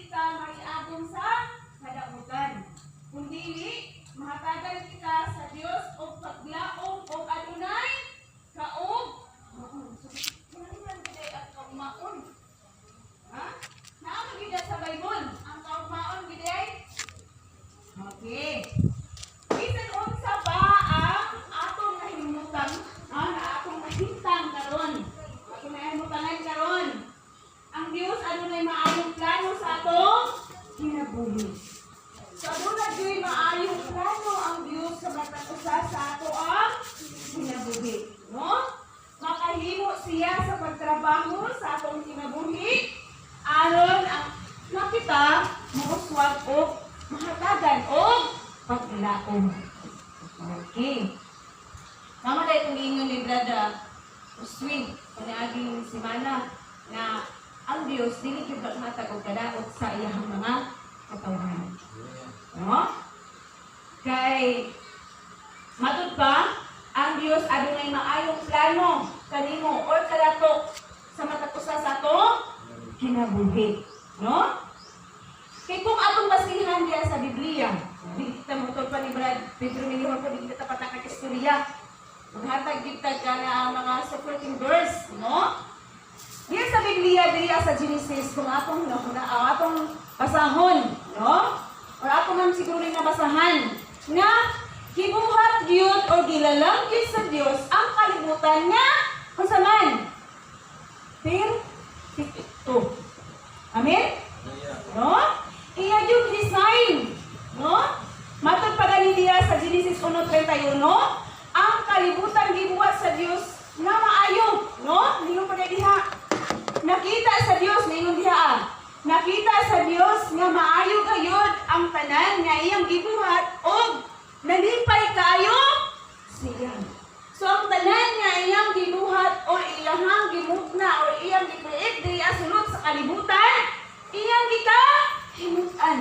kita maiagom sa kadaotan. Kung dili, mahatagan kita sa Dios o paglaom o adunay kaog maon. So, man kita ang kaugmaon. Ha? Naamo gid sa Bible ang kaugmaon gid ay. Okay. Bisan unsa ba ang atong nahimutan? Atong nahintang karon. Atong nahimutangan karon. Ang Dios adunay maayong plano sa atong kinabuhi. Sa adunay gyud maayong plano ang Dios sa matag usa sa ato ang kinabuhi, no? Makahimo siya sa pagtrabaho sa atong kinabuhi aron ang nakita mouswag og mahatagan og paglaom. Okay. Tama dahil itong ingon ni Brada Uswin, paniaging simana na ang Diyos dili gyud maghatag og kadaot sa iyang mga katawhan. No? Kay matud pa ang Diyos adunay maayong plano kanimo or kadato sa matag usa sa ato kinabuhi, no? Kay kung atong basihan diya sa Biblia, di kita mutol pa ni Brad Pedro Minihon ko di kita patak ka istorya. Maghatag kita kana ang mga supporting verse, no? Diya sa Biblia, diya sa Genesis, kung atong atong basahon, no? Or atong man siguro rin nabasahan, na gibuhat gyud o gilalang gyud sa Dios ang kalibutan nga kung saman. Perfecto. Amen? No? Iya yung design, no? Matod pa gani diya sa Genesis 1:31, ang kalibutan gibuhat sa Dios nga maayo, no? Ningon pa diha. Nakita sa Dios ningon diha. Nakita sa Dios nga maayo gayud ang tanan nga iyang gibuhat og nalipay kaayo siya. So ang tanan nga iyang gibuhat o iyang gimugna o iyang gi-create diya sulod sa kalibutan, iyang himutan.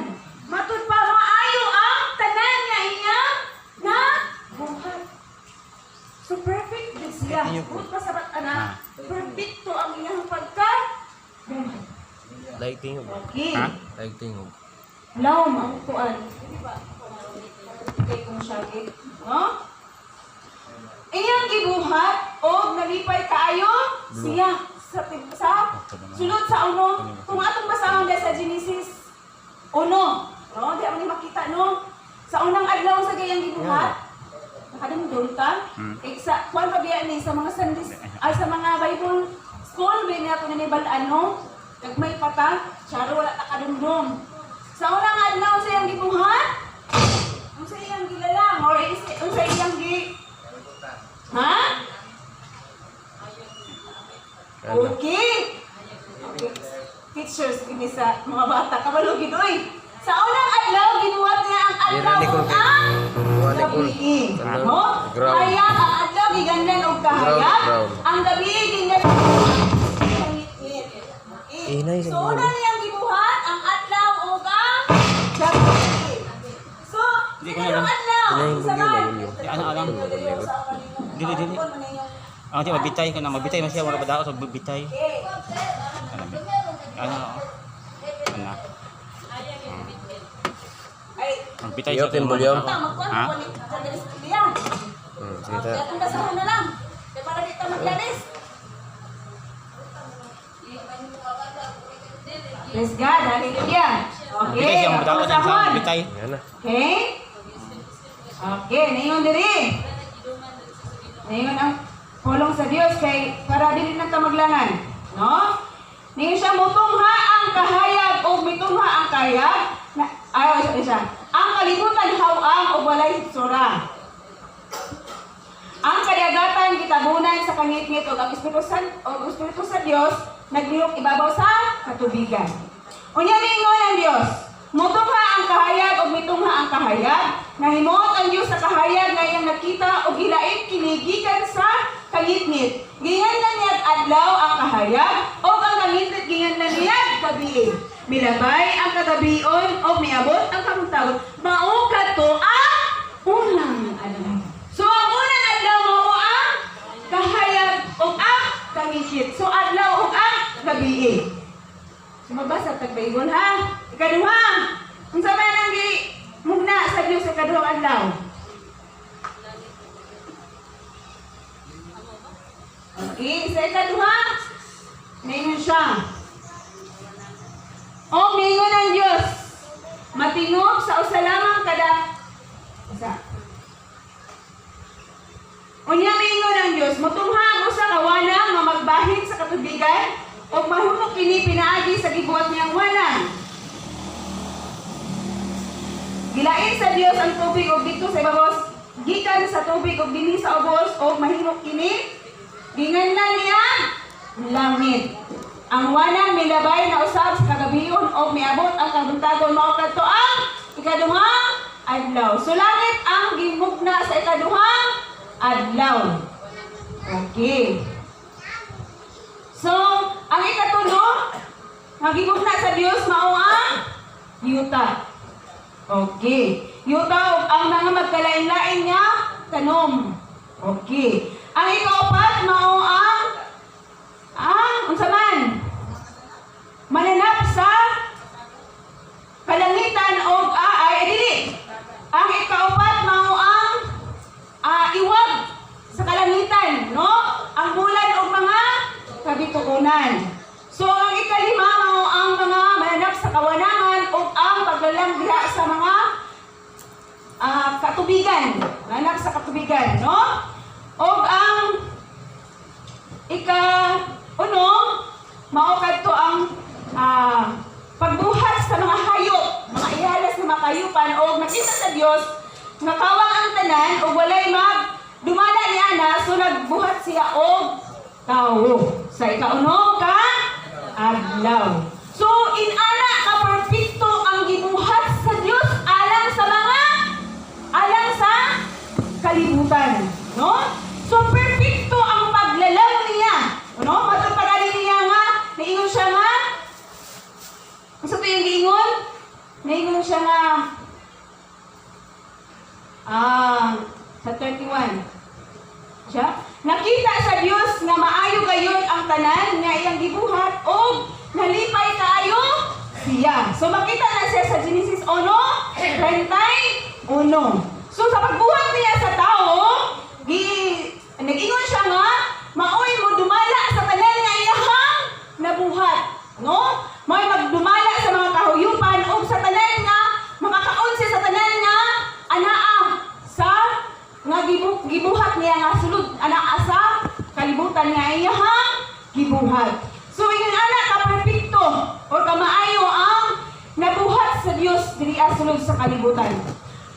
Matud pa maayo ang tanan nga iyang na buhat. So perfect din siya. Kung kasabat ana, perfecto ang iyang pagka. Lighting. Okay. Ha? Lighting. Law ang tuan. Di ba? Okay, kung siya no? Iyang gibuhat o nalipay kaayo siya sa sulod sa uno. Kung atong basahon sa Genesis 1, no? Di ako ni makita, no? Sa unang adlaw sa gayang gibuhat, nakadumdum ka? Sa kuwan pa biya ni sa mga Sundays, ay sa mga Bible school, biya niya ito nanibalaan, no? Nagmay pata, syaro wala nakadumdum. Sa unang adlaw sa iyang gibuhat, ang sa iyang gilalang, or ang sa iyang ha? Okay. Teachers, kini sa mga bata, kabalo gidoy. Sa unang adlaw, ginuwat niya ang adlaw ug ang gabi. No? Kaya ang adlaw giganlan og kahayag, ang gabi giganlan so una niyang gibuhat ang adlaw ug ang gabi. So, sinong adlaw? Sa man? Alang. Dili. Ang di mabitay ka na mabitay man siya wala ba daot mabitay. Ano? Ang bitay siya Yung volume. Ha? Sige. Atong basahan na lang. Kaya para dito maglalis. Praise God, hallelujah. Okay, Bitay siya mabdaot sa basahon. bitay. Yan na. Okay? Okay, naingon diri. Naingon ang pulong sa Dios kay para dili na ta maglangan, no? Ningon siya mutungha ang kahayag o mitungha ang kahayag. Ay, siya. Ang kalibutan hawang o walay hitsura. Ang kadagatan kitabunan sa kangit-ngit o ang Espiritu sa Dios naglihok ibabaw sa katubigan. Unya ningon ang Dios, mutungha ang kahayag o mitungha ang kahayag. Nahimuot ang Dios sa kahayag nga iyang nakita o gilain kinigikan sa kangit-ngit. Ginganlan niya adlaw ang kahayag o ang kangit-ngit ginganlan niya gabi. Milabay ang katabion o miabot ang kamutawon. Mao kadto ang unang adlaw. So ang unang adlaw mao ang kahayag o ang kangit-ngit. So adlaw o ang gabi. Sumabasa tagbaingon ha. Ikaduha. Unsa man ang gi mugna sa Dios sa ikaduhang adlaw? Okay, sa ikaduha, ngayon siya. O ngayon ang Diyos, matingog sa usa lamang kada usa. Unya mingon ang Diyos, motunghang usa ka wanang nga magbahin sa katubigan o mahunok kini pinaagi sa gibuhat niyang wanang. Gilain sa Dios ang tubig og dito sa ibabaw gikan sa tubig og dinhi sa ubos og mahimok kini ginganlan niya langit. Ang wanang milabay na usab sa kagabion og miabot ang kabuntagon mao kadto ang ikaduhang adlaw. So langit ang gimugna sa ikaduhang adlaw. Okay. So, ang ikatulo, ang gimugna sa Dios mao ang yuta. Okay. Yuta og ang mga magkalain-lain nga tanom. Okay. Ang ikaapat mao ang unsa man? Mananap sa kalangitan og dili. Ang ikaapat mao ang iwag sa kalangitan, no? Ang bulan og mga kabituunan. So ang ikalima mao ang mga mananap sa kawanangan ug ang paglalang diha sa mga katubigan, mananap sa katubigan, no? Og ang ika-uno mao kadto ang pagbuhat sa mga hayop, mga ihalas na makayupan og nakita sa Dios nga kawang ang tanan og walay dumala ni ana so nagbuhat siya og tao sa ikauno ka adlaw. So inana ka perpekto ang gibuhat sa Dios alang sa kalibutan, no? So perpekto ang paglalaw niya, no? Matupad niya nga niingon siya nga sa tuyong giingon niingon siya nga sa 31 siya nakita sa Dios nga maayo gayon ang tanan nga iyang gibuhat og nalipay kaayo siya. So makita na siya sa Genesis 1:31. So sa pagbuhat niya sa tao, nag-ingon siya nga maoy mo dumala sa tanan nga iyahang nabuhat, no? May magdumala sa mga kahuyupan o sa tanan nga makakaon siya sa tanan nga anaa sa nga gibuhat niya nga sulod anaa sa kalibutan nga iyahang gibuhat. So ingon ana ka perpekto o kamaayo ang nabuhat sa Dios diri sulod sa kalibutan.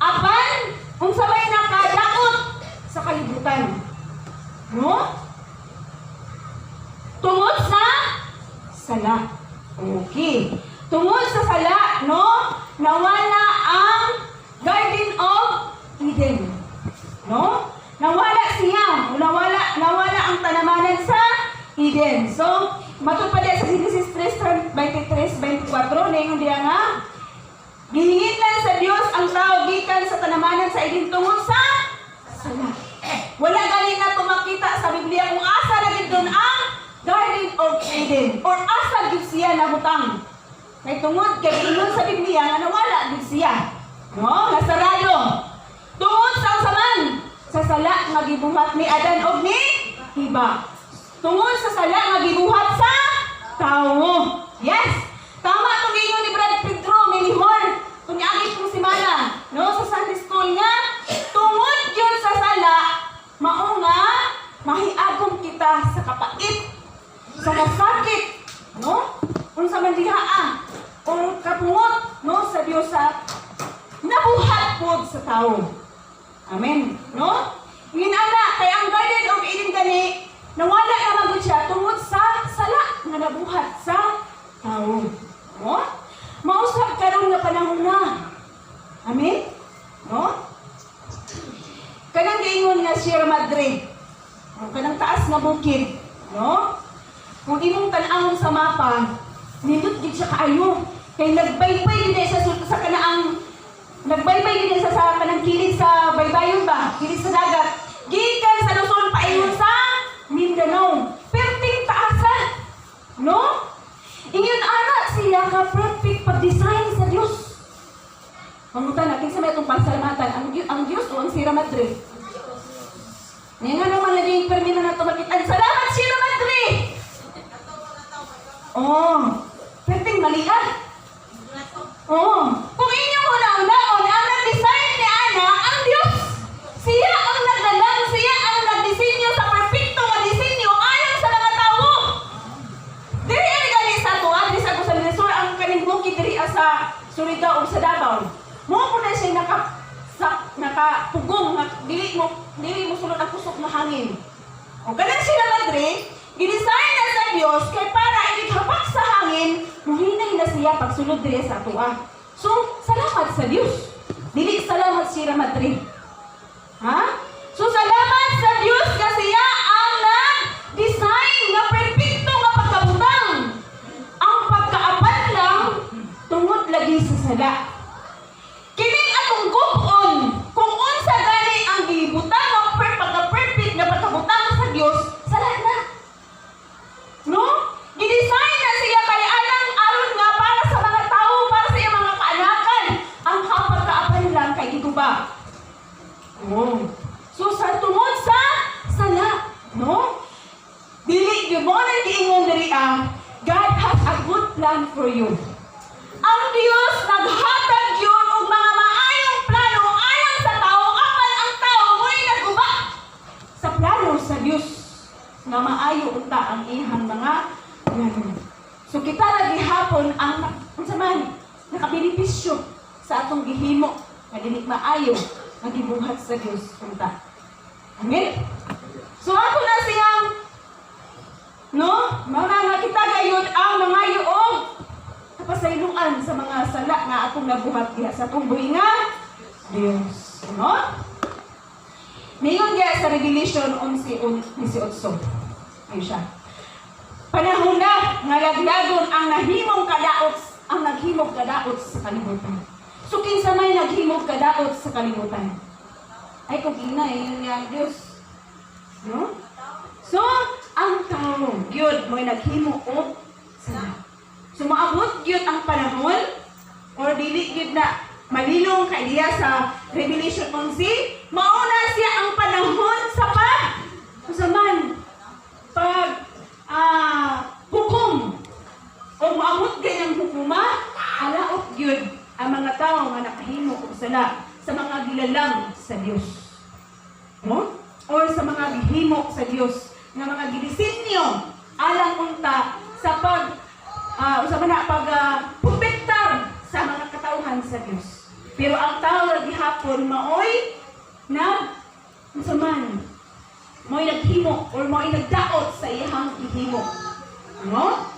Apan unsa may nakadaot sa kalibutan, no? Tungod sa sala. Okay. Tungod sa sala, no? Nawala ang Garden of Eden. No? Nawala siya. Nawala ang tanamanan sa Eden. So, matupad sa Genesis 3:23-24, ningon diya nga, gihingin lang sa Dios ang tao gikan sa tanamanan sa Eden tungod sa sala. Wala galing na tumakita sa Biblia kung asa na gid doon ang Garden of Eden or asa gid siya nabutang. Kay tungod kay ingon sa Biblia nga nawala gid siya. No, nasarado. Tungod sa usaman sa sala nga gibuhat ni Adan og ni Hiba. Tungod sa sala nga gibuhat sa tawo. Yes. Tama itong ingon ni Brad Pedro Minihor. Kung niagit kong simana, no, sa Sunday School nga, tungod yun sa sala, mao nga mahiagom kita sa kapait, sa kasakit, no? Unsa man diha o kapungot, no, sa Dios sa nabuhat pod sa tao. Amen, no? Ginana kay ang Garden of Eden gani nawala na magud siya tungod sa sala nga nabuhat sa tao. No? Mausap karon nga panahon na. Amen? No? Kanang giingon nga Sierra Madre. Kanang taas nga bukid, no? Kung imong tan-awon sa mapa, nindot gid siya kaayo. Kay nagbaybay gid sa kanaang nagbaybay gid sa kanang kilid sa baybayon ba? Kilid sa dagat. Gikan sa Luzon paingon sa Mindanao. Perting taasa. No? Ingon ana siya ka perfect pag-design sa Dios. Mangutan na, kinsa may itong pansalamatan, ang Diyos o ang Sierra Madre? Ngayon nga naman naging permino na ito makitaan. Salamat, Sierra Madre! Oh, perfect mali ah. Oh, kung inyong una-unaon, ang nag-design ni Ana, ang Diyos. Siya ang nagdalang, siya ang nagdisenyo sa perfecto nga disenyo ayon sa mga tao. Diri ani gani sa ato, diri sa ako sa Minnesota, ang kaning bukid diri sa Surigao o sa Davao. Mo po na siya nakapugong, dili mo sulod ang kusok na hangin. O kanan sila Madre, gidesign na sa Dios kay para ihapak sa hangin, muhinay na siya pagsulod diri sa ato. So, salamat sa Dios. Dili salamat Sierra Madre. Ha? So, salamat sa Dios kasi siya ang nag-design na perfecto nga pagkabutang. Ang pagkaapat lang, tungod lagi sa sala. Kining atong gubon, kung unsa gani ang gibutang ng pagka-perfect na pagkabutang sa Dios, sala na. No? Gidesign na siya kay aron nga para sa mga tao, para sa iyang mga kaanakan. Ang pagkaapat lang kay giguba. Oh. So sa tungod sa sala, no? Dili gyud mo nang giingon diri God has a good plan for you. Ang Dios naghatag gyud og mga maayong plano alang sa tao apan ang tao mo'y naguba sa plano sa Dios nga maayo unta ang ihang mga plano. So kita ra gihapon ang unsa man nakabenepisyo sa atong gihimo nga dili maayo magibuhat sa Dios unta. Amen? So ako na siyang mga kita gayud ang mga yuog kapasayloan sa mga sala nga atong nabuhat diha sa atong buhi nga Dios. No? Mayon diya sa Revelation 11:18. Ayun siya. Panahon na nga laglagon ang naghimong kadaot sa kalibutan. So, kinsa may naghimog kadaot sa kalibutan? Ay, kung ina, yun nga ang Diyos. No? So, ang tao, yun, may naghimo o sala. So, maabot yun ang panahon, or dili yun na malilong kay diya sa Revelation 11, mauna siya ang panahon sa hukom. O maabot ganyang hukuma, halaot yun ang mga tao nga nakahimo og sala sa mga gilalang sa Dios. No? Or sa mga gihimo sa Dios nga mga gidisenyo alang unta sa pagprotektar sa mga katauhan sa Dios. Pero ang tao ra gihapon maoy mo'y naghimo or mo'y nagdaot sa iyang gihimo. No?